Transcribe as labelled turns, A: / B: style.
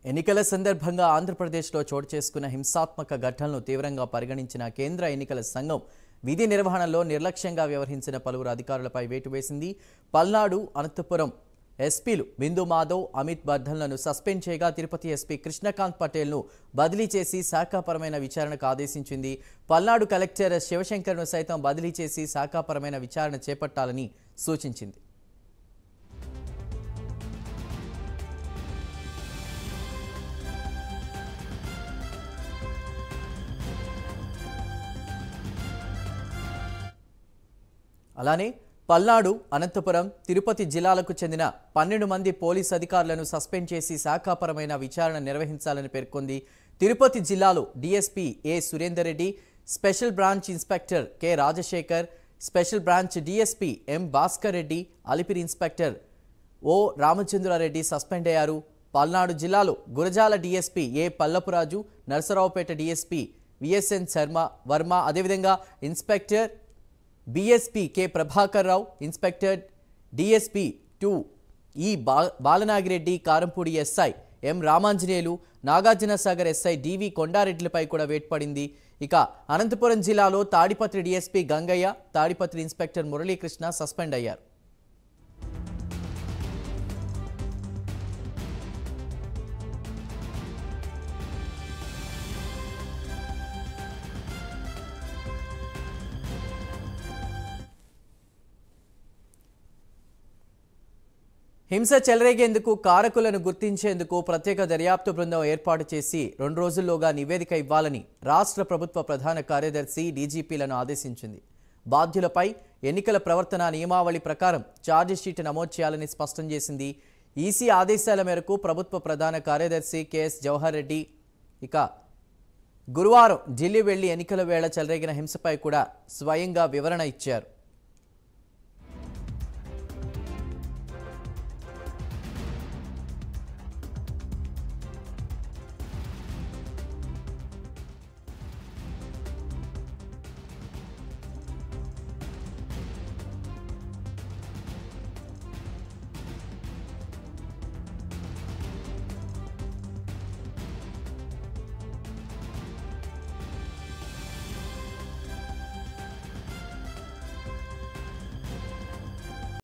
A: ఎన్నికల సందర్భంగా ఆంధ్రప్రదేశ్లో చోటు చేసుకున్న హింసాత్మక ఘటనలను తీవ్రంగా పరిగణించిన కేంద్ర ఎన్నికల సంఘం విధి నిర్వహణలో నిర్లక్ష్యంగా వ్యవహరించిన పలువురు అధికారులపై వేటు వేసింది. పల్నాడు, అనంతపురం ఎస్పీలు బిందు మాధవ్, అమిత్ బర్ధన్లను సస్పెండ్ చేయగా తిరుపతి ఎస్పీ కృష్ణకాంత్ పటేల్ను బదిలీ చేసి శాఖాపరమైన విచారణకు ఆదేశించింది. పల్నాడు కలెక్టర్ శివశంకర్ను సైతం బదిలీ చేసి శాఖాపరమైన విచారణ చేపట్టాలని సూచించింది. అలానే పల్నాడు, అనంతపురం, తిరుపతి జిల్లాలకు చెందిన 12 మంది పోలీసు అధికారులను సస్పెండ్ చేసి శాఖాపరమైన విచారణ నిర్వహించాలని పేర్కొంది. తిరుపతి జిల్లాలో DSP A Surender Reddy, special branch inspector K Rajasekhar, special branch DSP M Bhaskar Reddy, Alipiri inspector O Ramachandra Reddy suspend అయ్యారు. పల్నాడు జిల్లాలో Gurazala DSP A Pallapuraju, Narasaraopet DSP VSN Varma, అదేవిధంగా inspector BSP K Prabhakar Rao, inspector DSP 2 E Balanagi Reddy, Karampudi SI M Ramanjaneyulu, Nagarjuna Sagar SI DV కొండారెడ్డిలపై కూడా వేటు పడింది. ఇక అనంతపురం జిల్లాలో Tadipatri DSP Gangaiah, Tadipatri inspector Murali Krishna suspend అయ్యారు. హింస చెలరేగేందుకు కారకులను గుర్తించేందుకు ప్రత్యేక దర్యాప్తు బృందం ఏర్పాటు చేసి 2 రోజుల్లోగా నివేదిక ఇవ్వాలని రాష్ట్ర ప్రభుత్వ ప్రధాన కార్యదర్శి డీజీపీలను ఆదేశించింది. బాధ్యులపై ఎన్నికల ప్రవర్తన నియమావళి ప్రకారం ఛార్జిషీట్ నమోదు చేయాలని స్పష్టం చేసింది. ఈసీ ఆదేశాల మేరకు ప్రభుత్వ ప్రధాన కార్యదర్శి కెఎస్ జవహర్ రెడ్డి ఇక గురువారం ఢిల్లీ వెళ్లి ఎన్నికల వేళ చెలరేగిన హింసపై కూడా స్వయంగా వివరణ ఇచ్చారు.